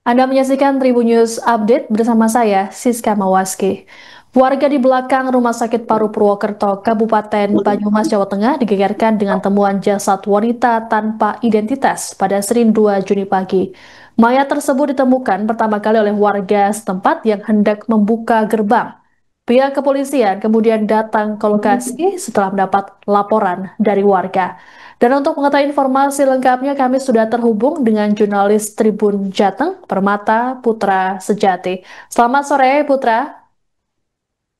Anda menyaksikan Tribun News Update bersama saya, Siska Mawaski. Warga di belakang Rumah Sakit Paru Purwokerto, Kabupaten Banyumas, Jawa Tengah digegerkan dengan temuan jasad wanita tanpa identitas pada Senin 2 Juni pagi. Mayat tersebut ditemukan pertama kali oleh warga setempat yang hendak membuka gerbang. Pihak kepolisian kemudian datang ke lokasi setelah mendapat laporan dari warga. Dan untuk mengetahui informasi lengkapnya, kami sudah terhubung dengan jurnalis Tribun Jateng, Permata Putra Sejati. Selamat sore, Putra.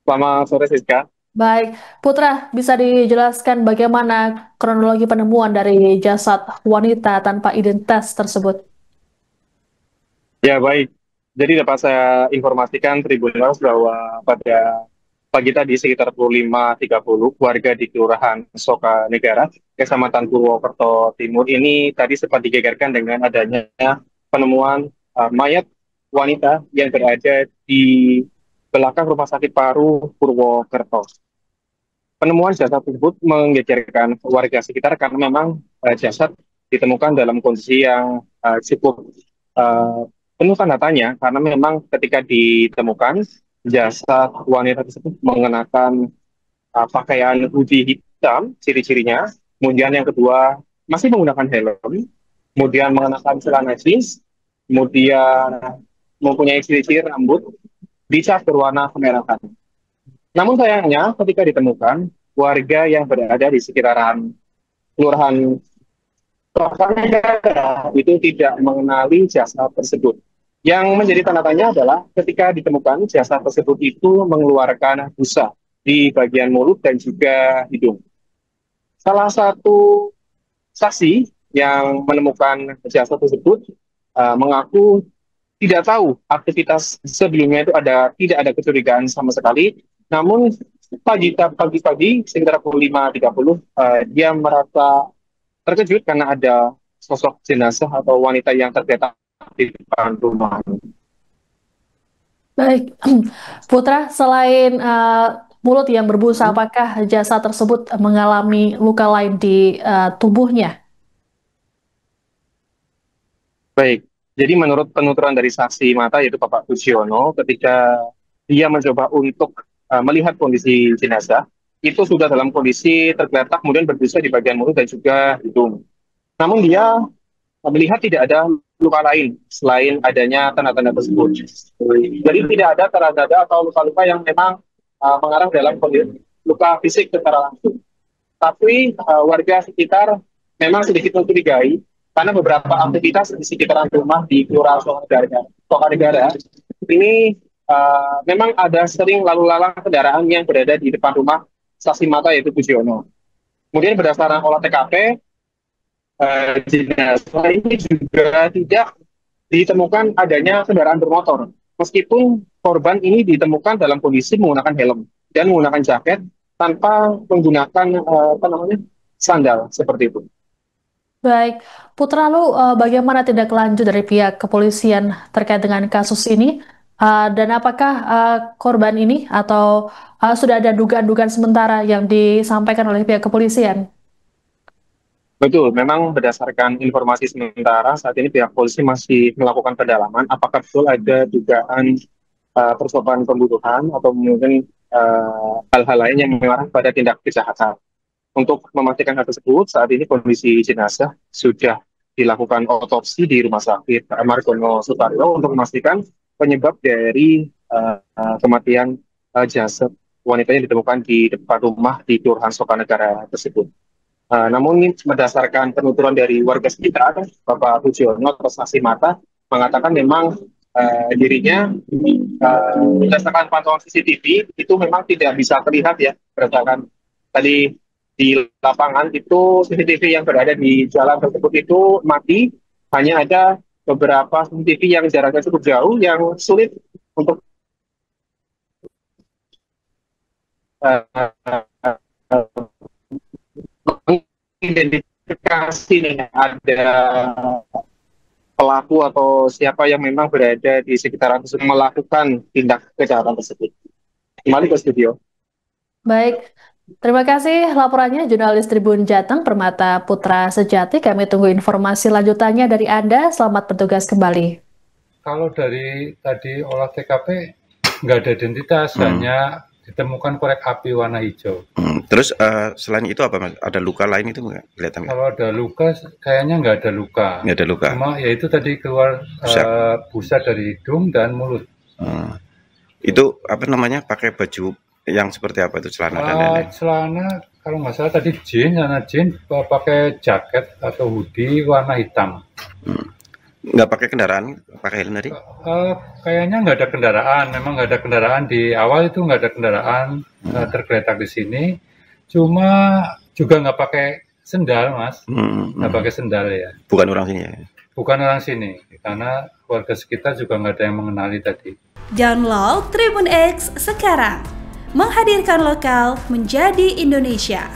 Selamat sore Siska. Baik, Putra, bisa dijelaskan bagaimana kronologi penemuan dari jasad wanita tanpa identitas tersebut? Ya baik, jadi dapat saya informasikan Tribuners bahwa pada pagi tadi sekitar pukul 5.30 warga di Kelurahan Soka Negara, Kecamatan Purwokerto Timur ini tadi sempat digegerkan dengan adanya penemuan mayat wanita yang berada di belakang Rumah Sakit Paru Purwokerto. Penemuan jasad tersebut menggegerkan warga sekitar karena memang jasad ditemukan dalam kondisi yang cukup uh, penuh tanda tanya karena memang ketika ditemukan jasad wanita tersebut mengenakan pakaian hoodie hitam ciri-cirinya, kemudian yang kedua masih menggunakan helm, kemudian mengenakan celana jeans, kemudian mempunyai ciri-ciri rambut dicat berwarna kemerahan. Namun sayangnya ketika ditemukan, warga yang berada di sekitaran kelurahan Tokanegara itu tidak mengenali jasad tersebut. Yang menjadi tanda tanya adalah ketika ditemukan jasad tersebut itu mengeluarkan busa di bagian mulut dan juga hidung. Salah satu saksi yang menemukan jasad tersebut mengaku tidak tahu aktivitas sebelumnya itu tidak ada kecurigaan sama sekali. Namun pagi-pagi sekitar pukul 5.30 dia merasa terkejut karena ada sosok jenazah atau wanita yang tergeletak di depan rumah. Baik, Putra, selain mulut yang berbusa, apakah jasad tersebut mengalami luka lain di tubuhnya? Baik, jadi menurut penuturan dari saksi mata yaitu Bapak Pusiono, ketika dia mencoba untuk melihat kondisi jenazah, itu sudah dalam kondisi tergeletak kemudian berbusa di bagian mulut dan juga hidung. Namun dia melihat tidak ada luka lain selain adanya tanda-tanda tersebut. Jadi tidak ada tanda-tanda atau luka-luka yang memang mengarah dalam kondisi luka fisik secara langsung. Tapi warga sekitar memang sedikit mencurigai karena beberapa aktivitas di sekitaran rumah di Kelurahan Sokanegara ini memang ada sering lalu lalang kendaraan yang berada di depan rumah saksi mata yaitu Pusiono. Kemudian berdasarkan olah TKP, jenazah ini juga tidak ditemukan adanya kendaraan bermotor. Meskipun korban ini ditemukan dalam kondisi menggunakan helm dan menggunakan jaket tanpa menggunakan apa namanya sandal seperti itu. Baik, Putra, lalu bagaimana tindak lanjut dari pihak kepolisian terkait dengan kasus ini? Dan apakah korban ini atau sudah ada dugaan-dugaan sementara yang disampaikan oleh pihak kepolisian? Betul, memang berdasarkan informasi sementara saat ini pihak polisi masih melakukan pendalaman apakah betul ada dugaan percobaan pembunuhan atau mungkin hal-hal lain yang mengarah pada tindak kejahatan. Untuk memastikan hal tersebut, saat ini kondisi jenazah sudah dilakukan otopsi di Rumah Sakit Margono Sutaryo untuk memastikan penyebab dari kematian jasad wanita yang ditemukan di depan rumah di Kelurahan Sokanegara tersebut. Namun berdasarkan penuturan dari warga sekitar, Bapak Pujono atau saksi mata mengatakan memang dirinya berdasarkan pantauan CCTV itu memang tidak bisa terlihat ya berdasarkan tadi di lapangan itu CCTV yang berada di jalan tersebut itu mati, hanya ada beberapa CCTV yang jaraknya cukup jauh yang sulit untuk mengidentifikasi nih ada pelaku atau siapa yang memang berada di sekitaran tersebut melakukan tindak kejahatan tersebut. Kembali ke studio. Baik, terima kasih laporannya jurnalis Tribun Jateng Permata Putra Sejati. Kami tunggu informasi lanjutannya dari Anda. Selamat bertugas kembali. Kalau dari tadi olah TKP nggak ada identitas, hanya ditemukan korek api warna hijau. Terus selain itu apa Mas? Ada luka lain itu nggak kelihatan? Kalau ada luka, kayaknya nggak ada luka. Nggak ada luka. Cuma ya itu tadi keluar busa dari hidung dan mulut. Itu apa namanya? Pakai baju yang seperti apa itu, celana dan lain-lain? Celana kalau nggak salah tadi celana jeans, pakai jaket atau hoodie warna hitam. Nggak pakai kendaraan, pakai helm tadi? Kayaknya nggak ada kendaraan. Memang nggak ada kendaraan di awal itu, nggak ada kendaraan tergeletak di sini. Cuma juga nggak pakai sendal, Mas. Nggak pakai sendal ya. Bukan orang sini ya? Bukan orang sini, karena warga sekitar juga nggak ada yang mengenali tadi. Download Tribun X sekarang, menghadirkan lokal menjadi Indonesia.